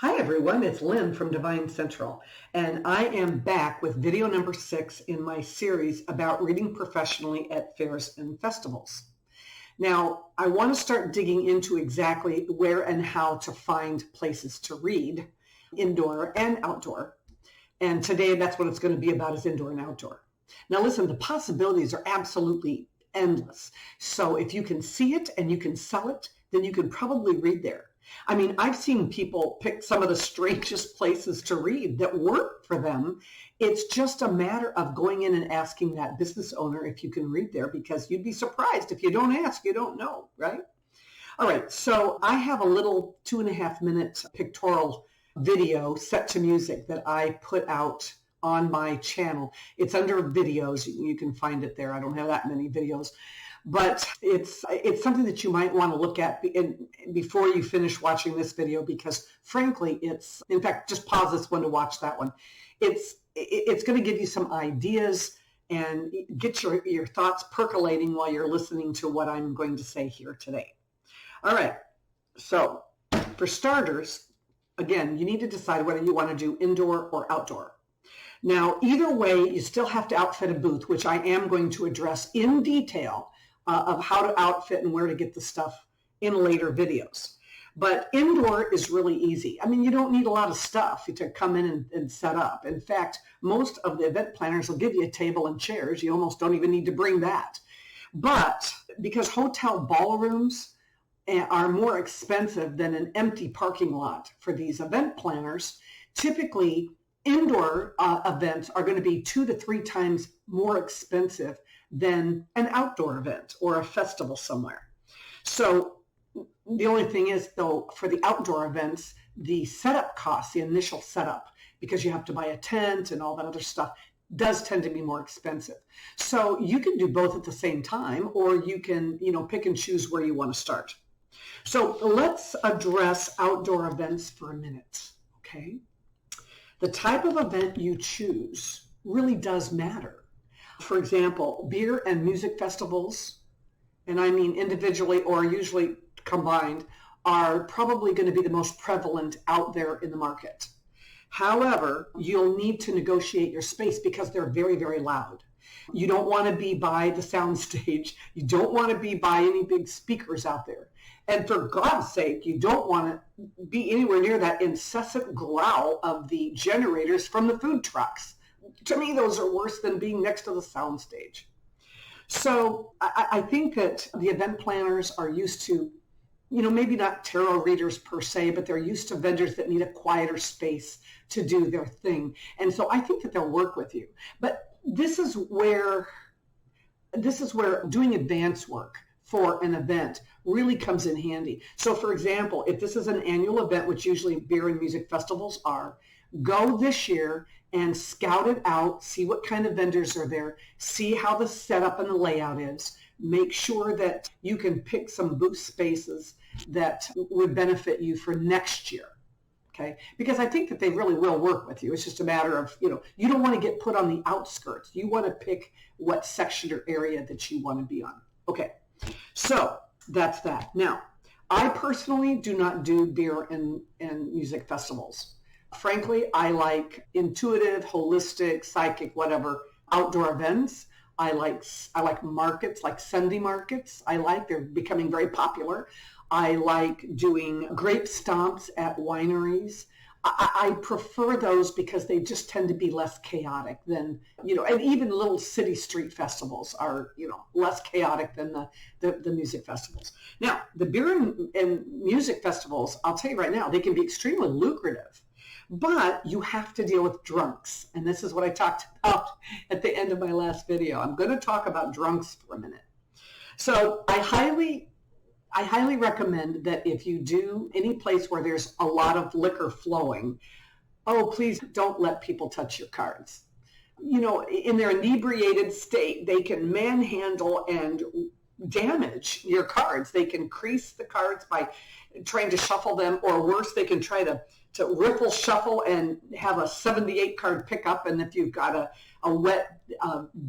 Hi everyone, it's Lynn from DevineCentral, and I am back with video number 6 in my series about reading professionally at fairs and festivals. Now, I want to start digging into exactly where and how to find places to read, indoor and outdoor. And today that's what it's going to be about, is indoor and outdoor. Now listen, the possibilities are absolutely endless. So if you can see it and you can sell it, then you can probably read there. I mean, I've seen people pick some of the strangest places to read that work for them. It's just a matter of going in and asking that business owner if you can read there, because you'd be surprised. If you don't ask, you don't know, right? All right, so I have a little 2.5-minute pictorial video set to music that I put out on my channel. It's under videos. You can find it there. I don't have that many videos. But it's something that you might want to look at before you finish watching this video, because frankly, in fact, just pause this one to watch that one. It's going to give you some ideas and get your thoughts percolating while you're listening to what I'm going to say here today. All right, so for starters, again, you need to decide whether you want to do indoor or outdoor. Now, either way, you still have to outfit a booth, which I am going to address in detail of how to outfit and where to get the stuff in later videos. But indoor is really easy. I mean, you don't need a lot of stuff to come in and set up. In fact, most of the event planners will give you a table and chairs. You almost don't even need to bring that. But because hotel ballrooms are more expensive than an empty parking lot for these event planners, typically indoor events are going to be 2 to 3 times more expensive than an outdoor event or a festival somewhere. So the only thing is, though, for the outdoor events, the setup costs, the initial setup, because you have to buy a tent and all that other stuff, does tend to be more expensive. So you can do both at the same time, or you can, pick and choose where you want to start. So let's address outdoor events for a minute, okay? The type of event you choose really does matter. For example, beer and music festivals, and I mean individually or usually combined, are probably going to be the most prevalent out there in the market. However, you'll need to negotiate your space because they're very, very loud. You don't want to be by the sound stage. You don't want to be by any big speakers out there. And for God's sake, you don't want to be anywhere near that incessant growl of the generators from the food trucks. To me, those are worse than being next to the sound stage. So I think that the event planners are used to, maybe not tarot readers per se, but they're used to vendors that need a quieter space to do their thing. And so I think that they'll work with you. But this is where doing advance work for an event really comes in handy. So for example, if this is an annual event, which usually beer and music festivals are, go this year and scout it out, see what kind of vendors are there, see how the setup and the layout is, make sure that you can pick some booth spaces that would benefit you for next year. Okay, because I think that they really will work with you. It's just a matter of, you don't want to get put on the outskirts. You want to pick what section or area that you want to be on. Okay, so that's that. Now, I personally do not do beer and music festivals. Frankly, I like intuitive, holistic, psychic, whatever, outdoor events. I like markets, like Sunday markets. They're becoming very popular. I like doing grape stomps at wineries. I prefer those because they just tend to be less chaotic than, and even little city street festivals are, less chaotic than the music festivals. Now, the beer and music festivals, I'll tell you right now, they can be extremely lucrative. But you have to deal with drunks. And this is what I talked about at the end of my last video. I'm going to talk about drunks for a minute. So I highly recommend that if you do any place where there's a lot of liquor flowing, please don't let people touch your cards. In their inebriated state, they can manhandle and damage your cards. They can crease the cards by trying to shuffle them, or worse, they can try to riffle shuffle and have a 78 card pickup. And if you've got a wet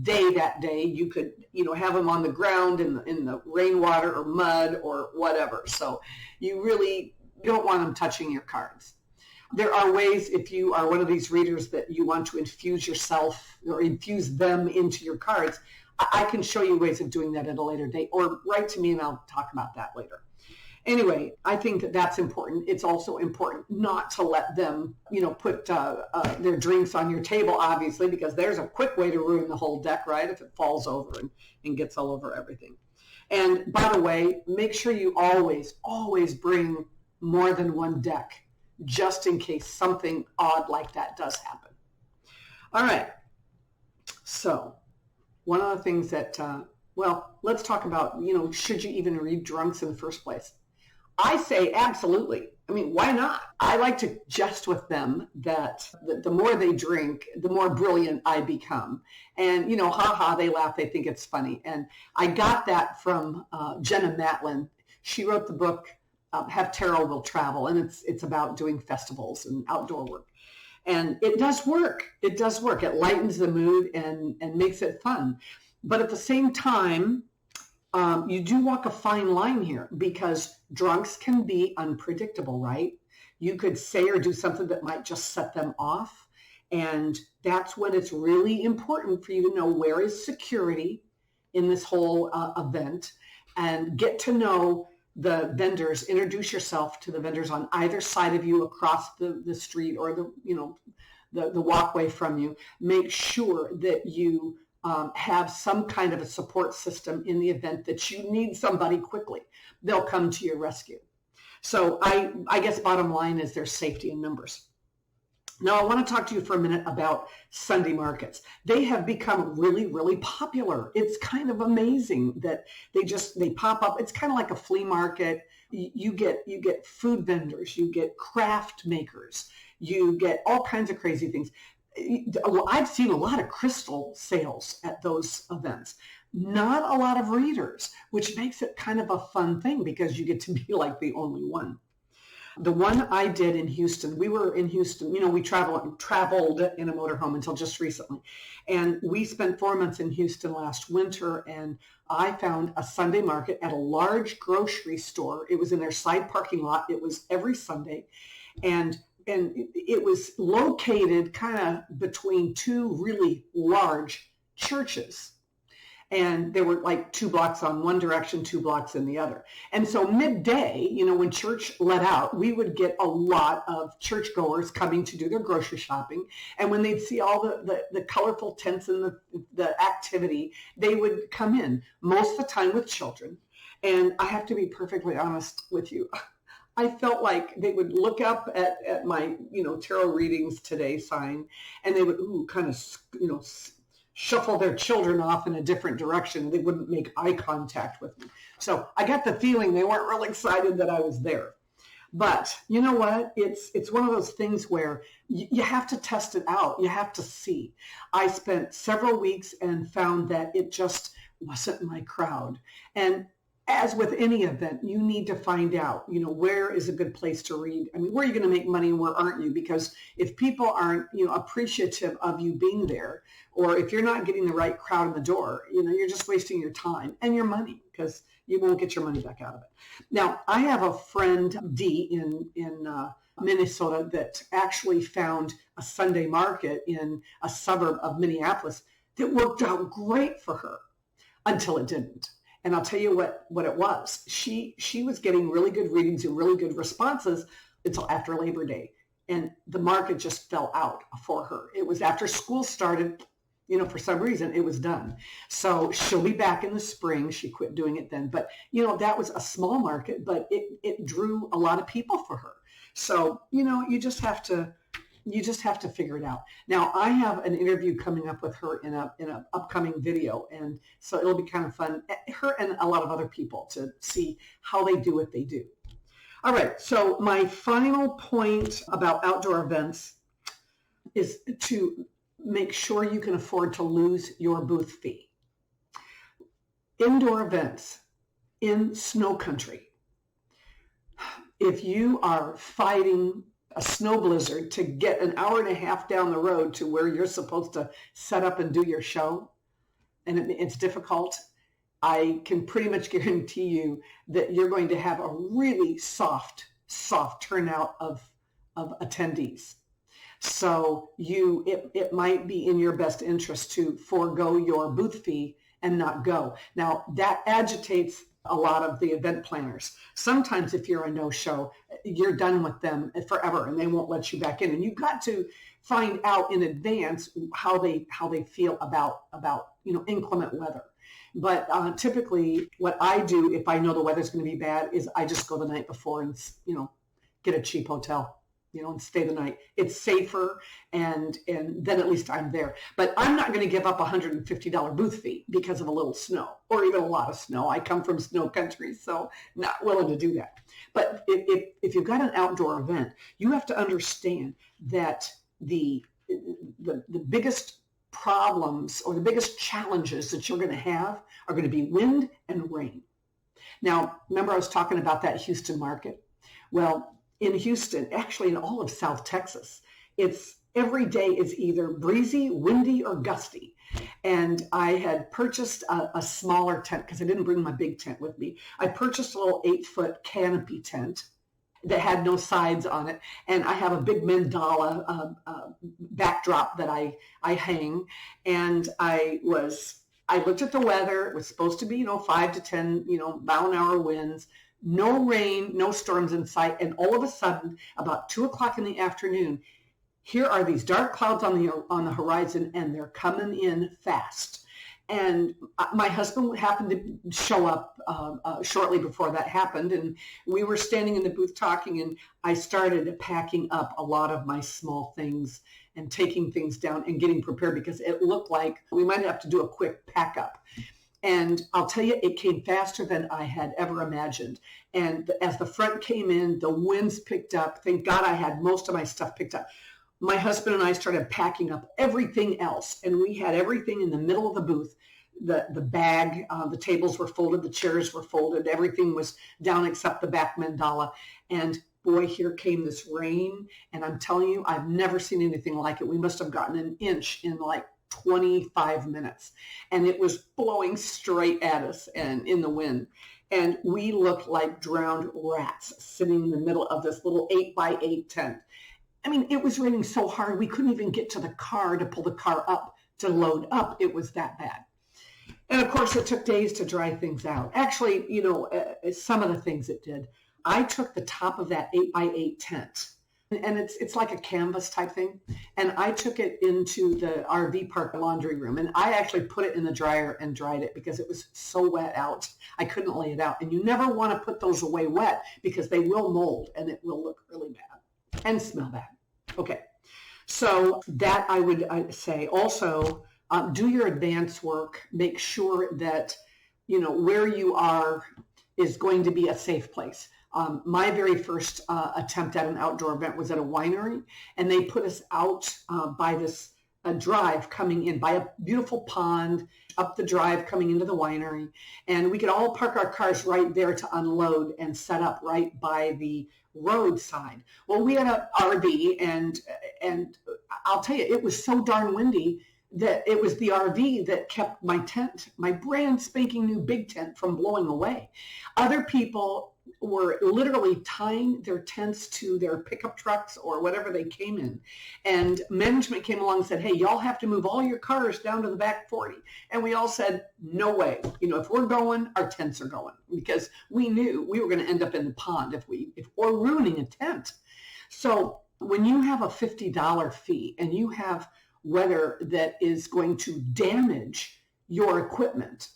day that day, you could, have them on the ground in the rainwater or mud or whatever. So you really don't want them touching your cards. There are ways, if you are one of these readers that you want to infuse yourself or infuse them into your cards, I can show you ways of doing that at a later date, or write to me and I'll talk about that later. Anyway, I think that that's important. It's also important not to let them, put their drinks on your table, obviously, because there's a quick way to ruin the whole deck, right? If it falls over and gets all over everything. And by the way, make sure you always bring more than one deck, just in case something odd like that does happen. All right. So one of the things that, let's talk about, should you even read drunks in the first place? I say absolutely. I mean, why not? I like to jest with them that the more they drink, the more brilliant I become. And, they laugh, they think it's funny. And I got that from Jenna Matlin. She wrote the book, Have Tarot Will Travel, and it's about doing festivals and outdoor work. And it does work. It does work. It lightens the mood and makes it fun. But at the same time, you do walk a fine line here, because drunks can be unpredictable, right? You could say or do something that might just set them off. And that's when it's really important for you to know where is security in this whole event, and get to know the vendors. Introduce yourself to the vendors on either side of you, across the street or the walkway from you. Make sure that you have some kind of a support system in the event that you need somebody quickly. They'll come to your rescue. So I guess bottom line is there's safety in numbers. Now I want to talk to you for a minute about Sunday markets. They have become really, really popular. It's kind of amazing that they pop up. It's kind of like a flea market. You get food vendors, you get craft makers, you get all kinds of crazy things. I've seen a lot of crystal sales at those events. Not a lot of readers, which makes it kind of a fun thing, because you get to be like the only one. The one I did in Houston, we were in Houston, we traveled in a motorhome until just recently. And we spent 4 months in Houston last winter, and I found a Sunday market at a large grocery store. It was in their side parking lot. It was every Sunday. And it was located kind of between two really large churches. And there were like 2 blocks on one direction, 2 blocks in the other. And so midday, when church let out, we would get a lot of churchgoers coming to do their grocery shopping. And when they'd see all the colorful tents and the activity, they would come in, most of the time with children. And I have to be perfectly honest with you. I felt like they would look up at my, tarot readings today sign, and they would kind of, shuffle their children off in a different direction. They wouldn't make eye contact with me. So I got the feeling they weren't real excited that I was there. But you know what? It's one of those things where you have to test it out. You have to see. I spent several weeks and found that it just wasn't my crowd. And as with any event, you need to find out, where is a good place to read? I mean, where are you going to make money and where aren't you? Because if people aren't, appreciative of you being there, or if you're not getting the right crowd in the door, you're just wasting your time and your money, because you won't get your money back out of it. Now, I have a friend, Dee, in Minnesota, that actually found a Sunday market in a suburb of Minneapolis that worked out great for her until it didn't. And I'll tell you what it was. She was getting really good readings and really good responses until after Labor Day. And the market just fell out for her. It was after school started, for some reason, it was done. So she'll be back in the spring. She quit doing it then. But, that was a small market, but it drew a lot of people for her. So, you just have to figure it out. Now, I have an interview coming up with her in an upcoming video, and so it'll be kind of fun. Her and a lot of other people to see how they do what they do. All right, so my final point about outdoor events is to make sure you can afford to lose your booth fee. Indoor events in snow country, if you are fighting a snow blizzard to get an hour and a half down the road to where you're supposed to set up and do your show, and it's difficult, I can pretty much guarantee you that you're going to have a really soft turnout of of attendees. So it might be in your best interest to forego your booth fee and not go. Now, that agitates a lot of the event planners. Sometimes if you're a no-show, you're done with them forever and they won't let you back in. And you've got to find out in advance how they feel about inclement weather. But typically what I do if I know the weather's going to be bad is I just go the night before and get a cheap hotel, and stay the night. It's safer, and then at least I'm there. But I'm not going to give up a $150 booth fee because of a little snow or even a lot of snow. I come from snow country, so not willing to do that. But if you've got an outdoor event, you have to understand that the biggest problems or the biggest challenges that you're going to have are going to be wind and rain. Now, remember I was talking about that Houston market? Well, in Houston, actually in all of South Texas, it's every day is either breezy, windy, or gusty. And I had purchased a smaller tent because I didn't bring my big tent with me. I purchased a little 8-foot canopy tent that had no sides on it. And I have a big mandala backdrop that I hang. And I looked at the weather. It was supposed to be, 5 to 10, mile an hour winds. No rain, no storms in sight, and all of a sudden, about 2 o'clock in the afternoon, here are these dark clouds on the horizon, and they're coming in fast. And my husband happened to show up shortly before that happened, and we were standing in the booth talking, and I started packing up a lot of my small things and taking things down and getting prepared because it looked like we might have to do a quick pack up. And I'll tell you, it came faster than I had ever imagined. And as the front came in, the winds picked up. Thank God I had most of my stuff picked up. My husband and I started packing up everything else. And we had everything in the middle of the booth. The bag, the tables were folded, the chairs were folded. Everything was down except the back mandala. And boy, here came this rain. And I'm telling you, I've never seen anything like it. We must have gotten an inch in like 25 minutes, and it was blowing straight at us and in the wind. And we looked like drowned rats sitting in the middle of this little 8x8 tent. I mean, it was raining so hard, we couldn't even get to the car to pull the car up to load up. It was that bad. And of course, it took days to dry things out. Actually, some of the things it did, I took the top of that 8x8 tent, and it's like a canvas type thing. And I took it into the RV park laundry room, and I actually put it in the dryer and dried it because it was so wet out. I couldn't lay it out. And you never want to put those away wet because they will mold and it will look really bad and smell bad. Okay. So that I would say also, do your advance work. Make sure that, where you are is going to be a safe place. My very first attempt at an outdoor event was at a winery, and they put us out by this drive coming in, by a beautiful pond, up the drive coming into the winery. And we could all park our cars right there to unload and set up right by the roadside. Well, we had an RV, and I'll tell you, it was so darn windy that it was the RV that kept my tent, my brand spanking new big tent, from blowing away. Other people were literally tying their tents to their pickup trucks or whatever they came in. And management came along and said, hey, y'all have to move all your cars down to the back 40. And we all said, no way. If we're going, our tents are going, because we knew we were going to end up in the pond or ruining a tent. So when you have a $50 fee and you have weather that is going to damage your equipment,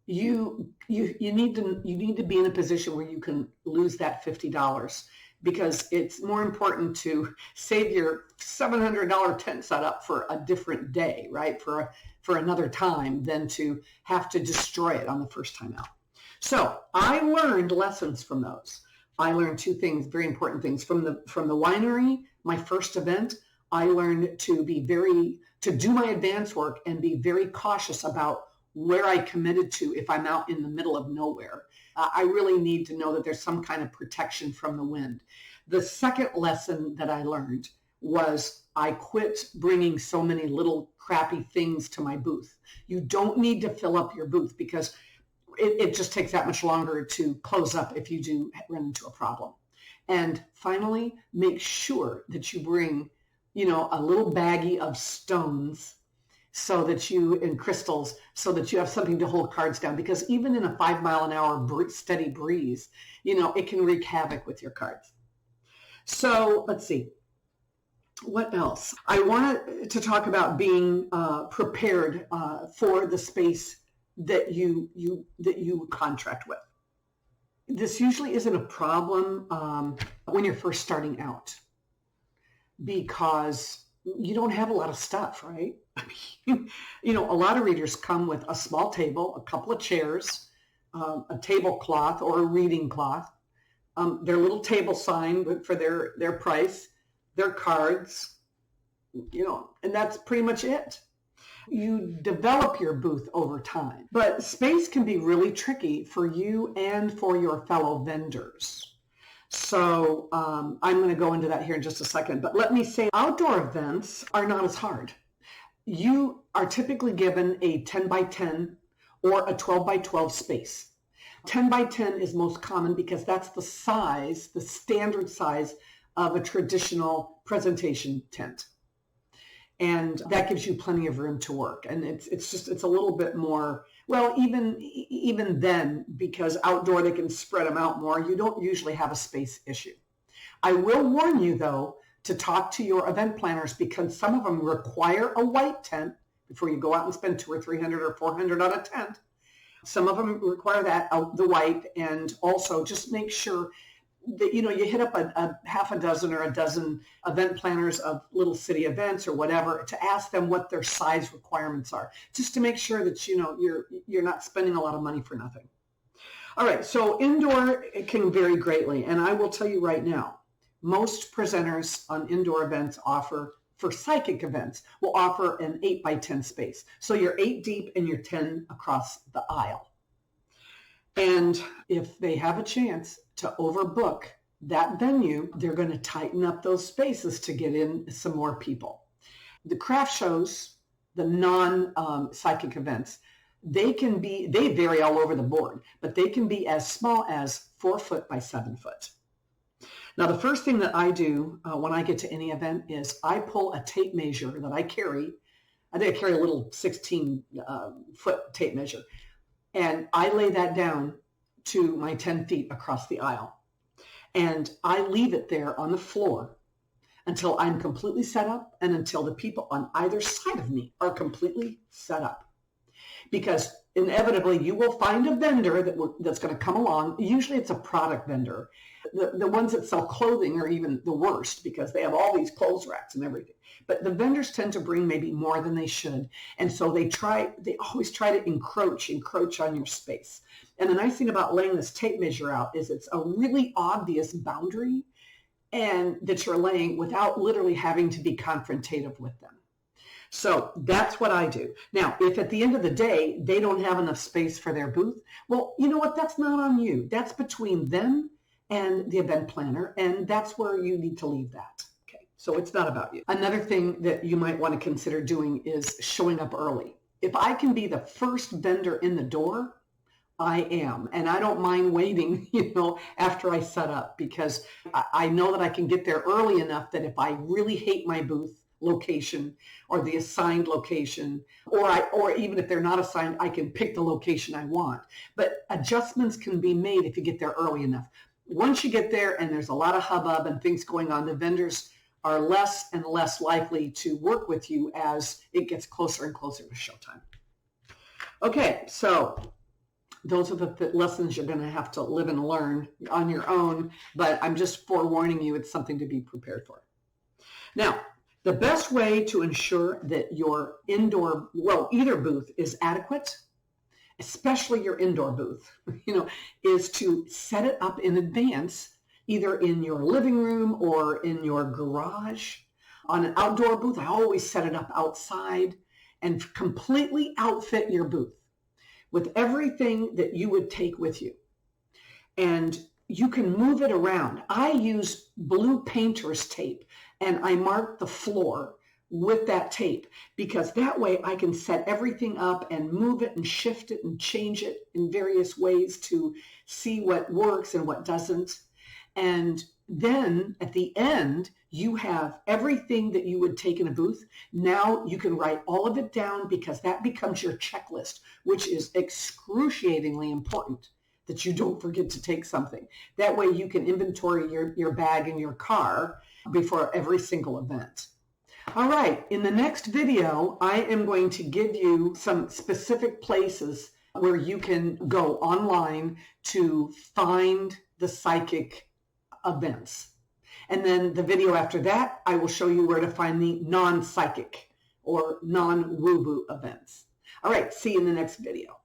you need to be in a position where you can lose that $50, because it's more important to save your $700 tent setup for a different day, right? For another time, than to have to destroy it on the first time out. So I learned lessons from those. I learned two things, very important things from the winery. My first event, I learned to do my advance work and be very cautious about where I committed to if I'm out in the middle of nowhere. I really need to know that there's some kind of protection from the wind. The second lesson that I learned was I quit bringing so many little crappy things to my booth. You don't need to fill up your booth, because it just takes that much longer to close up if you do run into a problem. And finally, make sure that you bring, a little baggie of stones and crystals so that you have something to hold cards down, because even in a 5-mile-an-hour steady breeze, it can wreak havoc with your cards. So let's see. What else? I wanted to talk about being prepared for the space that you contract with. This usually isn't a problem when you're first starting out, because you don't have a lot of stuff, right? A lot of readers come with a small table, a couple of chairs, a tablecloth or a reading cloth, their little table sign for their price, their cards, and that's pretty much it. You develop your booth over time, but space can be really tricky for you and for your fellow vendors. So I'm going to go into that here in just a second, but let me say outdoor events are not as hard. You are typically given a 10 by 10 or a 12 by 12 space. 10 by 10 is most common because that's the standard size of a traditional presentation tent. And that gives you plenty of room to work. And it's a little bit more, well, even then, because outdoor they can spread them out more, you don't usually have a space issue. I will warn you, though, to talk to your event planners, because some of them require a white tent before you go out and spend $200 or $300 or $400 on a tent. Some of them require that, the white, and also just make sure that, you hit up a half a dozen or a dozen event planners of little city events or whatever to ask them what their size requirements are, just to make sure that, you're not spending a lot of money for nothing. All right, so indoor, it can vary greatly. And I will tell you right now, most presenters on indoor events for psychic events, will offer an 8 by 10 space. So you're 8 deep and you're 10 across the aisle. And if they have a chance to overbook that venue, they're going to tighten up those spaces to get in some more people. The craft shows, the non-psychic events, they vary all over the board, but they can be as small as 4 foot by 7 foot. Now, the first thing that I do when I get to any event is I pull a tape measure that I carry. I think I carry a little 16-foot tape measure. And I lay that down to my 10 feet across the aisle. And I leave it there on the floor until I'm completely set up and until the people on either side of me are completely set up. Because inevitably you will find a vendor that's going to come along. Usually it's a product vendor. The ones that sell clothing are even the worst because they have all these clothes racks and everything. But the vendors tend to bring maybe more than they should. And so they always try to encroach on your space. And the nice thing about laying this tape measure out is it's a really obvious boundary and that you're laying without literally having to be confrontative with them. So that's what I do. Now, if at the end of the day, they don't have enough space for their booth, well, you know what? That's not on you. That's between them and the event planner. And that's where you need to leave that. Okay. So it's not about you. Another thing that you might want to consider doing is showing up early. If I can be the first vendor in the door, I am. And I don't mind waiting, after I set up, because I know that I can get there early enough that if I really hate my booth location or the assigned location, or even if they're not assigned, I can pick the location I want. But adjustments can be made if you get there early enough. Once you get there and there's a lot of hubbub and things going on, the vendors are less and less likely to work with you as it gets closer and closer to showtime. Okay, so those are the lessons you're going to have to live and learn on your own, but I'm just forewarning you, it's something to be prepared for. Now, the best way to ensure that your either booth is adequate, especially your indoor booth, is to set it up in advance, either in your living room or in your garage. On an outdoor booth, I always set it up outside and completely outfit your booth with everything that you would take with you. And you can move it around. I use blue painter's tape and I mark the floor with that tape because that way I can set everything up and move it and shift it and change it in various ways to see what works and what doesn't. And then at the end, you have everything that you would take in a booth. Now you can write all of it down because that becomes your checklist, which is excruciatingly important that you don't forget to take something. That way you can inventory your bag in your car before every single event. All right, in the next video, I am going to give you some specific places where you can go online to find the psychic events. And then the video after that, I will show you where to find the non-psychic or non-woo-woo events. All right, see you in the next video.